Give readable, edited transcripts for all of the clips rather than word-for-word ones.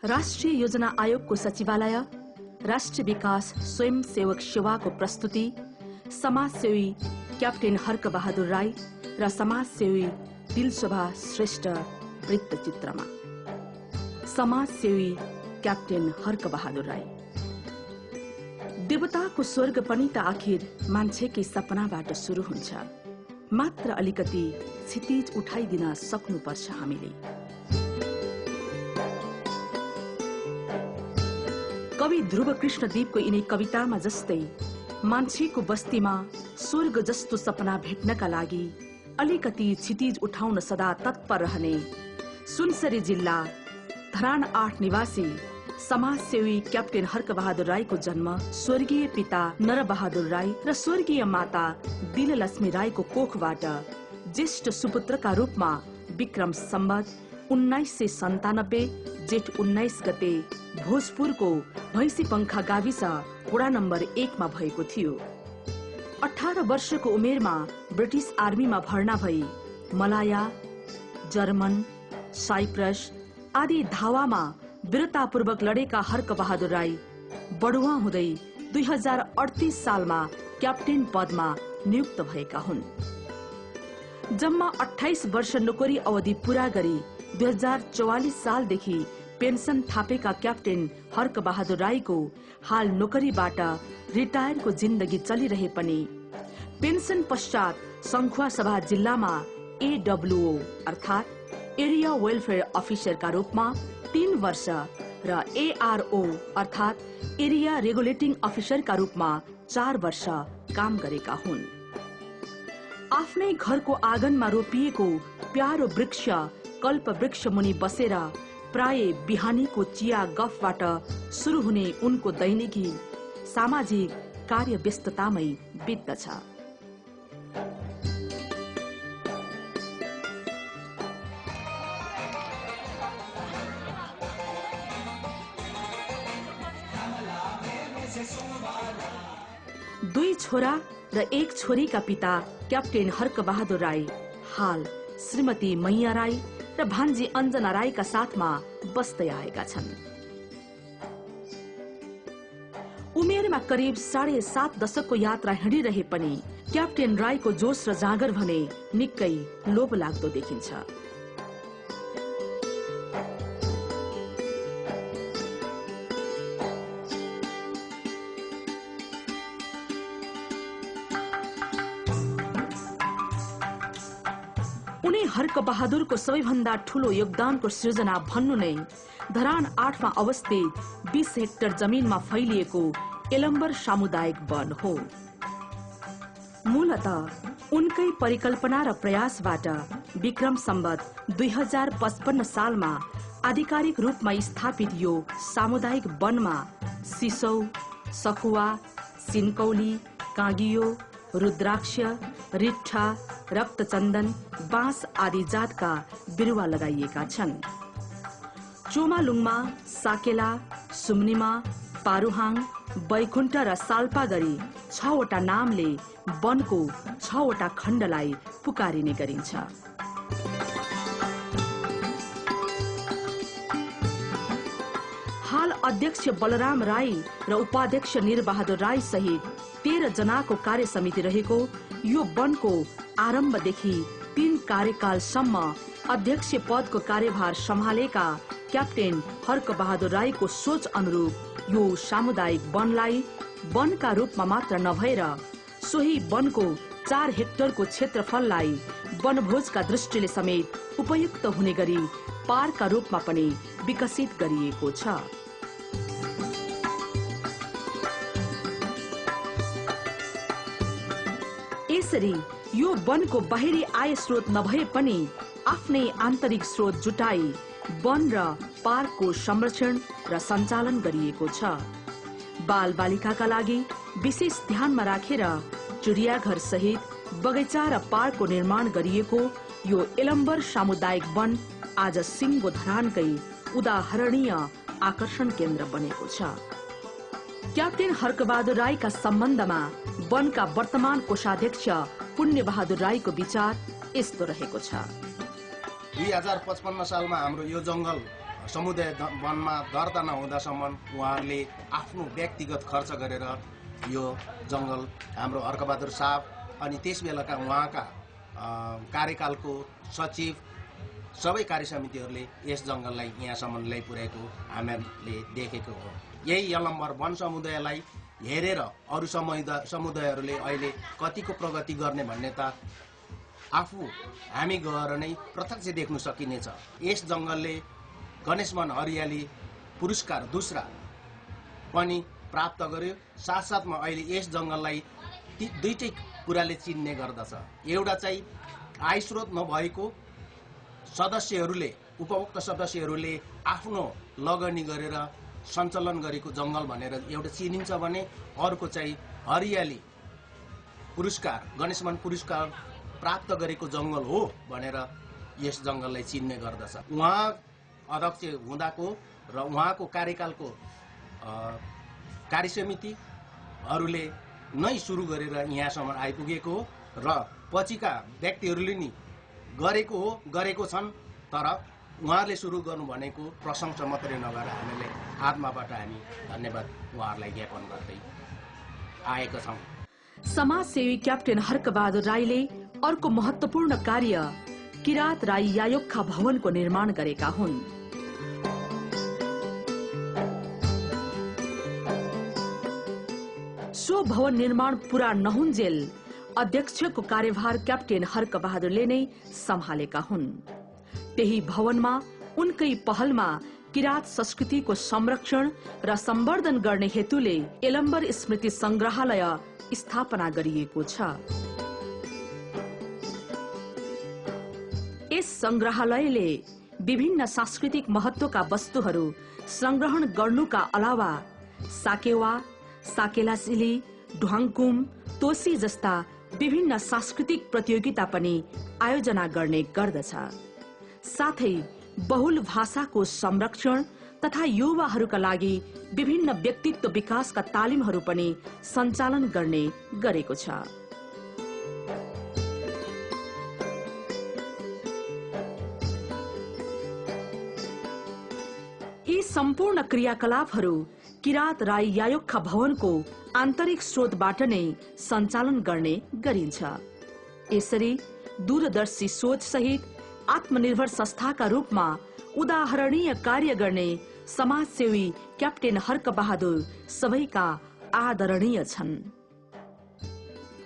राष्ट्रिय योजना आयोगको सचिवालय, राष्ट्रिय विकास स्वयंसेवक सेवाको प्रस्तुति, समाजसेवी क्याप्टेन हर्क बहादुर राई र समाजसेवी दिलशोभा श्रेष्ठ वृत्तचित्रमा। समाजसेवी क्याप्टेन हर्क बहादुर राई। देवताको स्वर्ग पनि त आखिर मान्छेकै सपनाबाट सुरु हुन्छ। मात्र अलिकति क्षितिज उठाइदिन सक्नुपर्छ हामीले। कवि ध्रुव कृष्णदेवको यिनै कवितामा जस्तै मान्छेको बस्तीमा स्वर्ग जस्तो सपना भेट्नका लागि अलिकति क्षितिज उठाउन सदा तत्पर रहने सुनसरी जिल्ला धरान 8 निवासी समाजसेवी क्याप्टेन हर्क बहादुर राईको जन्म स्वर्गीय पिता नरबहादुर राई र स्वर्गीय माता दिललक्ष्मी राईको कोखबाट ज्येष्ठ सुपुत्रका रूपमा विक्रम सम्वत 1997 जेठ 19 गते भोजपुरको भैंसीपंखा गाविस वडा नम्बर 1 मा भएको थियो। 18 वर्षको उमेरमा ब्रिटिश आर्मीमा भर्ना भई मलाया, जर्मन, साइप्रस आदि धावामा वीरतापूर्वक लडेका हर्क बहादुर राई बढुवा हुँदै 2038 सालमा क्याप्टेन पदमा नियुक्त भएका हुन्। जम्मा 28 वर्ष नोकरी अवधि पूरा गरी 2044 सालदेखि पेन्सन थापेका क्याप्टेन हर्क बहादुर राईको हाल नोकरीबाट रिटायरको जिन्दगी चलिरहे पनि पेन्सन पश्चात संखुवासभा जिल्लामा AWO अर्थात एरिया वेलफेयर अफिसरका रूपमा 3 वर्ष र ARO अर्थात एरिया रेगुलेटिङ अफिसरका रूपमा 4 वर्ष काम गरेका हुन्। आफ्नै घरको आँगनमा रोपिएको प्यारो वृक्ष कल्प वृक्ष मुनि बसेर प्राय बिहानीको चिया गफबाट सुरु हुने उनको दैनिकी सामाजिक कार्य व्यस्ततामै बित्दछ। दुई छोरा र एक छोरीका पिता क्याप्टेन हर्क बहादुर राई हाल श्रीमती मैया राई र भान्जी अञ्जना राईका साथमा बस्दै आएका छन्। उमेरमा करिब 7.5 दशकको यात्रा हिँडिरहे पनि क्याप्टेन राईको जोश र जाँगर भने निकै लोभ लाग्दो देखिन्छ। उनी हर्क बहादुरको सबैभन्दा ठूलो योगदानको सृजना भन्नु नै धरान 8 मा अवस्थित 20 हेक्टर जमिनमा फैलिएको एलम्बर सामुदायिक वन हो। मूलतः उनकै परिकल्पना र प्रयासबाट विक्रम सम्वत 2055 सालमा आधिकारिक रूपमा स्थापित यो सामुदायिक वनमा सिसौ, सखुवा, सिनकौली, काँगियो, रुद्राक्ष, रिट्ठा, रक्तचन्दन, बाँस आदि जातका बिरुवा लगाइएका छन्। चोमालुङमा साकेला, सुम्निमा, पारुहाङ, बैकुण्ठ र साल्पा गरी 6 वटा नामले वनको 6 वटा खण्डलाई पुकारिने गरिन्छ। हाल अध्यक्ष बलराम राई र उपाध्यक्ष निरबहादुर राई सहित 13 जनाको कार्य समिति रहेको यो वनको आरम्भदेखि 3 कार्यकालसम्म अध्यक्ष पदको कार्यभार सम्हालेका क्याप्टेन हर्क बहादुर राईको सोच अनुरूप यो सामुदायिक वनलाई वनका रूपमा मात्र नभएर सोही वनको 4 हेक्टरको क्षेत्रफललाई वनभोजका दृष्टिले समेत उपयुक्त हुने गरी पार्कका रूपमा पनि विकसित गरिएको छ। यसरी यो वनको बाहिरी आय स्रोत नभए पनि आफ्नै आन्तरिक स्रोत जुटाई वन र पार्कको संरक्षण र सञ्चालन गरिएको छ। बाल बालिकाका लागि विशेष ध्यानमा राखेर चिडियाघर सहित बगैँचा र पार्कको निर्माण गरिएको यो एलम्बर सामुदायिक वन आज सिङ्गो धरानकै उदाहरणीय आकर्षण केन्द्र बनेको छ। क्याप्टेन हर्क बहादुर राईका सम्बन्धमा वनका वर्तमान कोषाध्यक्ष पुण्य बहादुर राईको विचार यस्तो रहेको छ। 2055 सालमा हाम्रो यो जंगल समुदाय वनमा दर्ता नहुँदासम्म उहाँहरूले आफ्नो व्यक्तिगत खर्च गरेर यो जङ्गल हाम्रो हर्कबहादुर साहब अनि त्यस बेलाका उहाँका कार्यकालको सचिव सबै कार्य समितिहरूले यस जङ्गललाई यहाँसम्म ल्याइपुर्याएको हामीले देखेको हो। यही यलम्बर वन समुदायलाई हेरेर अरू समुदायहरूले अहिले कतिको प्रगति गर्ने भन्ने त आफू हामी गएर नै प्रत्यक्ष देख्न सकिनेछ। यस जङ्गलले गणेश वन हरियाली पुरस्कार दूसरा पनि प्राप्त गर्यो। साथसाथमा अहिले यस जङ्गललाई दुईटै कुराले चिन्ने गर्दछ। एउटा चाहिँ आय स्रोत नभएको सदस्यहरूले उपभोक्त सदस्यहरूले आफ्नो लगनी गरेर सञ्चालन गरेको जङ्गल भनेर एउटा चिनिन्छ भने अर्को चाहिँ हरियाली पुरस्कार गणेश वन पुरस्कार प्राप्त गरेको जङ्गल हो भनेर यस जङ्गललाई चिन्ने गर्दछ। उहाँ अध्यक्ष हुँदाको र उहाँको कार्यकालको कार्यसमितिहरूले नै सुरु गरेर यहाँसम्म आइपुगेको हो र पछिका व्यक्तिहरूले नि गरेको छन्। तर उहाँहरूले सुरु गर्नु भनेको प्रशंसा मात्रै नगरेर हामीले आत्माबाट हामी धन्यवाद उहाँहरूलाई ज्ञापन गर्दै आएका छौँ। समाजसेवी क्याप्टेन हर्कबहादुर राईले अर्को महत्वपूर्ण कार्य किरात राई यायोक्खा भवनको निर्माण गरेका हुन्। सो भवन निर्माण पूरा नहुन्जेल अध्यक्षको कार्यभार क्याप्टेन हर्कबहादुरले नै सम्हालेका हुन्। त्यही भवनमा उनकै पहलमा किरात संस्कृतिको संरक्षण र सम्वर्धन गर्ने हेतुले यलम्बर स्मृति संग्रहालय स्थापना गरिएको छ। यस संग्रहालयले विभिन्न सांस्कृतिक महत्वका वस्तुहरू संग्रहण गर्नुका अलावा साकेवा, साकेलासिली, ढुवाङकुम, तोसी जस्ता विभिन्न सांस्कृतिक प्रतियोगिता पनि आयोजना गर्ने गर्दछ। साथै बहुल भाषाको संरक्षण तथा युवाहरूका लागि विभिन्न व्यक्तित्व विकासका तालिमहरू पनि सञ्चालन गर्ने गरेको छ। यी सम्पूर्ण क्रियाकलापहरू किरात राई यायोक्खा भवनको आन्तरिक स्रोतबाट नै सञ्चालन गर्ने गरिन्छ। यसरी दूरदर्शी सोच सहित आत्मनिर्भर संस्थाका रूपमा उदाहरणीय कार्य गर्ने समाजसेवी क्याप्टेन हर्कबहादुर सबैका आदरणीय छन्।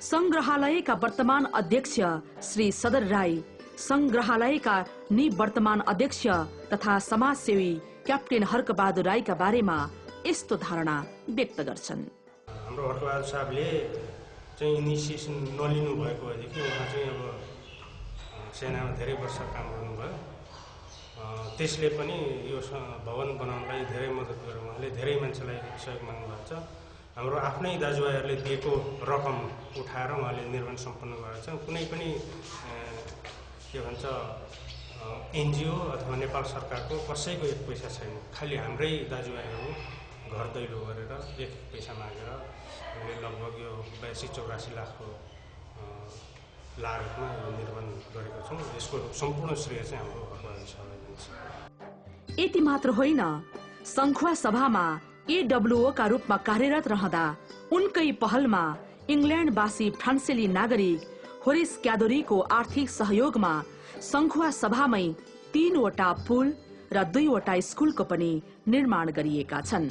संग्रहालयका वर्तमान अध्यक्ष श्री सदर राई संग्रहालयका निवर्तमान अध्यक्ष तथा समाजसेवी क्याप्टेन हर्कबहादुर राईका बारेमा यस्तो धारणा व्यक्त गर्छन्। हाम्रो हर्कबहादुर साहबले चाहिँ इनिसिएसन नलिनु भएको भएदेखि उहाँ चाहिँ अब सेनामा धेरै वर्ष काम गर्नुभयो। त्यसले पनि यो भवन बनाउनलाई धेरै मद्दत गर्यो। उहाँले धेरै मान्छेलाई सहयोग माग्नुभएको छ। हाम्रो आफ्नै दाजुभाइहरूले दिएको रकम उठाएर उहाँले निर्माण सम्पन्न गरेको छ। कुनै पनि के भन्छ एनजिओ अथवा नेपाल सरकारको कसैको एक पैसा छैन। खालि हाम्रै दाजुभाइहरू घर दैलो गरेर एक पैसा मागेर हामीले लगभग यो 82-84 लाखको लागतमा यो निर्माण गरेका छौँ। यसको सम्पूर्ण श्रेय चाहिँ हाम्रो हर्कबहादुर साहबलाई दिन्छ। यति मात्र होइन, संखुवा सभामा एडब्ल्युओ का रूपमा कार्यरत रहँदा उनकै पहलमा इंग्ल्यान्डवासी फ्रान्सेली नागरिक होरिस क्यादोरीको आर्थिक सहयोगमा संखुवा सभामै 3वटा पुल र 2वटा स्कुलको पनि निर्माण गरिएका छन्।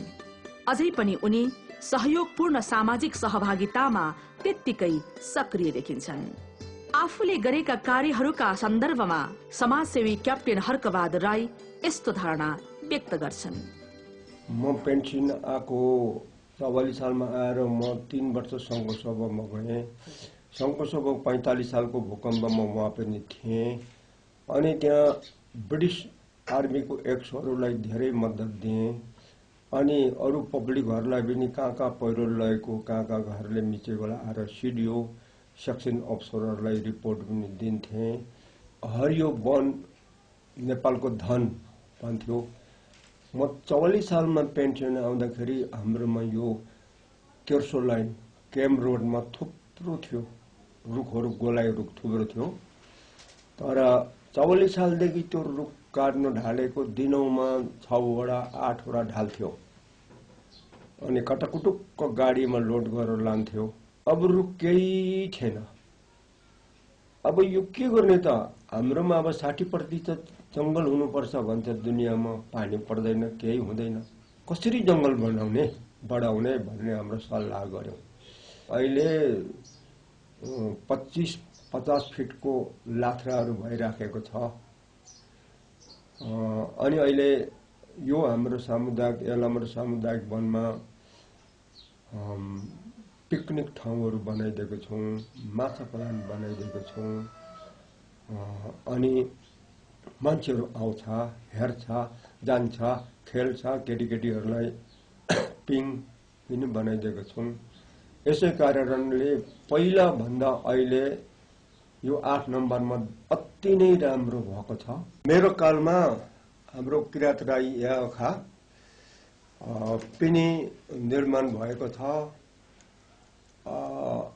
अझै पनि उनी सहयोगपूर्ण सामाजिक सहभागितामा त्यत्तिकै सक्रिय देखिन्छन्। आफूले गरेका कार्यहरूका सन्दर्भमा समाजसेवी क्याप्टेन हर्कबहादुर राई यस्तो धारणा व्यक्त गर्छन्। म पेन्सन आएको 44 सालमा आएर म 3 वर्ष सङ्घ सभामा गएँ। सङ्घ सभा 45 सालको भूकम्पमा म पनि थिएँ। अनि त्यहाँ ब्रिटिस आर्मीको एक्सहरूलाई धेरै मद्दत दिएँ। अनि अरू पब्लिकहरूलाई पनि कहाँ पहिरो लगेको कहाँ घरले मिचेकोलाई आएर सिडिओ सेक्सन अफसरहरूलाई रिपोर्ट पनि दिन्थे। हरियो वन नेपालको धन भन्थ्यो। म 44 सालमा पेन्सन आउँदाखेरि हाम्रोमा यो तेर्सो लाइन केम रोडमा थुप्रो थियो, रुखहरू गोलाइ रुख थुप्रो थियो। तर 44 सालदेखि त्यो रुख काट्नु ढालेको दिनौँमा 6वटा 8वटा ढाल्थ्यो अनि कटकुटुक्क गाडीमा लोड गरेर लान्थ्यो। अब रु केही छैन। अब यो के गर्ने त? हाम्रोमा अब 60% जङ्गल हुनुपर्छ भन्छ दुनियाँमा, पानी पर्दैन, केही हुँदैन। कसरी जङ्गल बढाउने भन्ने हाम्रो सल्लाह गर्यौं। अहिले 25-50 फिटको लाथ्राहरू भइराखेको छ। अनि अहिले यो हाम्रो सामुदायिक एलामर सामुदायिक वनमा पिकनिक ठाउँहरू बनाइदिएको छौँ, माछा पलान बनाइदिएको छौँ। अनि मान्छेहरू आउँछ, हेर्छ, जान्छ, खेल्छ, केटीकेटीहरूलाई पिङ पनि बनाइदिएको छौँ। यसै कारणले पहिला भन्दा अहिले यो 8 नम्बरमा अति नै राम्रो भएको छ। मेरो कालमा हाम्रो किरात राई याखा पनि निर्माण भएको छ।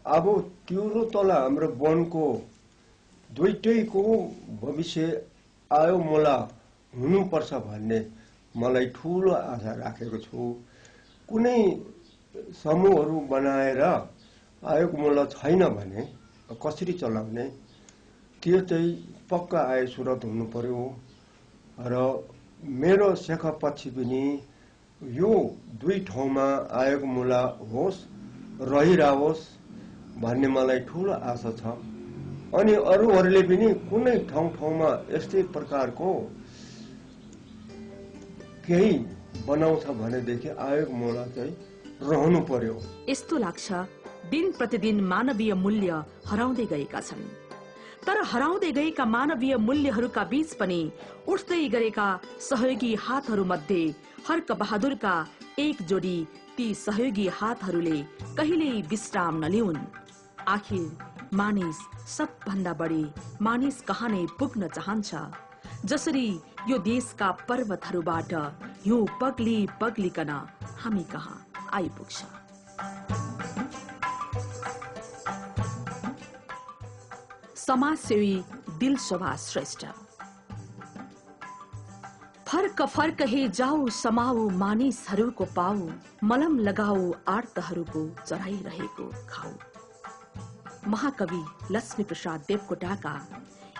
अब त्यो तल हाम्रो वनको दुईटैको भविष्य आयो मोला हुनुपर्छ भन्ने मलाई ठूलो आशा राखेको छु। कुनै समूहहरू बनाएर आयोग मूल्य छैन भने कसरी चलाउने, त्यो चाहिँ पक्का आय स्रोत हुनु पर्यो। र मेरो शेखपछि पनि यो दुई ठाउँमा आयोग मूल्य होस्, रहिरहोस् भन्ने मलाई ठूलो आशा छ। अनि अरूहरूले पनि कुनै ठाउँमा यस्तै प्रकारको केही बनाउँछ भनेदेखि आयोग मूल्य चाहिँ रहनु पर्यो। यस्तो लाग्छ दिन प्रतिदिन मानवीय मूल्य हराउँदै गएका छन्। तर हराउँदै गएका मानवीय मूल्यहरूका बीच पनि उठ्दै गरेका सहयोगी हातहरू मध्ये हर्क बहादुरका एक जोडी ती सहयोगी हातहरूले कहिल्यै विश्राम नलिउन्। आखिर मानिस सबभन्दा बढी मानिस कहाँ नै पुग्न चाहन्छ। जसरी यो देशका पर्वतहरूबाट हिउँ पग्ली पग्लिकन हामी कहाँ आइपुग्छ। समाजसेवी दिलशोभा श्रेष्ठ। फर्क फर्क हे जाऊ समाऊ मानिसहरूको पाऊ, मलम लगाऊ आर्तहरूको चढाइरहेको खाऊ। महाकवि लक्ष्मी प्रसाद देवकोटाका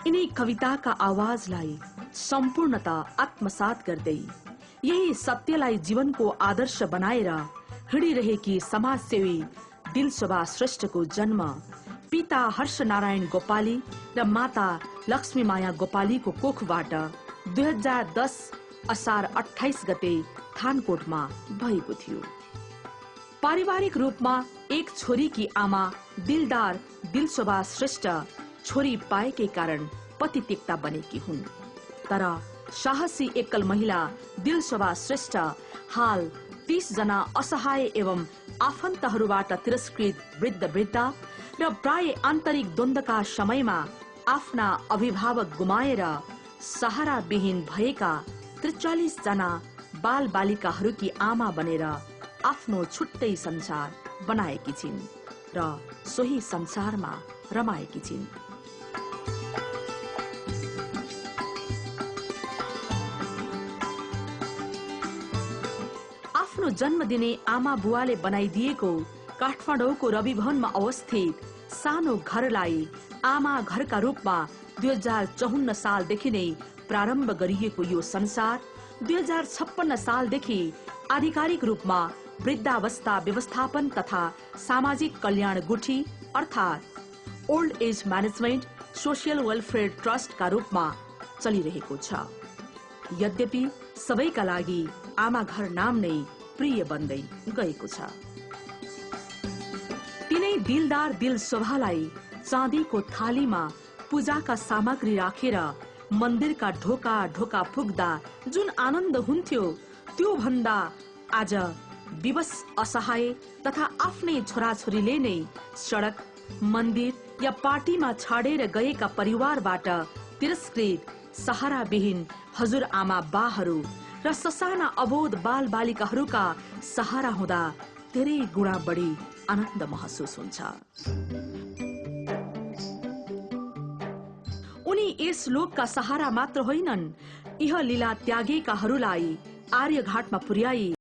यिनै कविताका आवाजलाई सम्पूर्णता आत्मसात गर्दै यही सत्यलाई जीवनको आदर्श बनाएर हिँडिरहेकी समाजसेवी दिलशोभा श्रेष्ठको जन्म पिता हर्षनारायण गोपाली र माता लक्ष्मीमाया गोपालीको कोखबाट 2010 असार 28 गते थानकोटमा भएको थियो। पारिवारिक रूपमा एक छोरीकी आमा दिलदार दिलशोभा श्रेष्ठ छोरी पाएकै कारण पतित्यक्ता बनेकी हुन्। तर साहसी एकल महिला दिलशोभा श्रेष्ठ हाल 30 जना असहाय एवं आफन्तहरूबाट तिरस्कृत वृद्ध वृद्धा र प्राय आन्तरिक द्वन्द्वका समयमा आफ्ना अभिभावक गुमाएर सहारा विहीन भएका 43 जना बाल बालिकाहरूकी आमा बनेर आफ्नो छुट्टै संसार बनाएकी छिन् र सोही संसारमा रमाएकी छिन्। आफ्नो जन्म दिने आमा बुवाले बनाइदिएको काठमाडौँको रविभवनमा अवस्थित सानो घरलाई आमा घरका रूपमा 2054 सालदेखि नै प्रारम्भ गरिएको यो संसार 2056 सालदेखि आधिकारिक रूपमा वृद्धावस्था व्यवस्थापन तथा सामाजिक कल्याण गुठी अर्थात old age management social welfare ट्रस्टका रूपमा चलिरहेको छ। यद्यपि सबैका लागि आमा घर नाम नै प्रिय बन्दै गएको छ। तिनै दिलदार दिलशोभालाई चाँदीको थालीमा पूजाका सामग्री राखेर मन्दिरका ढोका ढोका पुग्दा जुन आनन्द हुन्थ्यो, त्यो भन्दा आज विवश असहाय तथा आफ्नै छोराछोरीले नै सडक, मन्दिर या पार्टीमा छाडेर गएका परिवारबाट तिरस्कृत सहारा विहीन हजुर आमा बाहरू र ससाना अबोध बाल बालिकाहरूका सहारा हुँदा धेरै गुणा बढी आनन्द महसुस हुन्छ। उनी यस लोकका सहारा मात्र होइनन्, इह लीला त्यागेकाहरूलाई आर्यघाटमा पुर्याई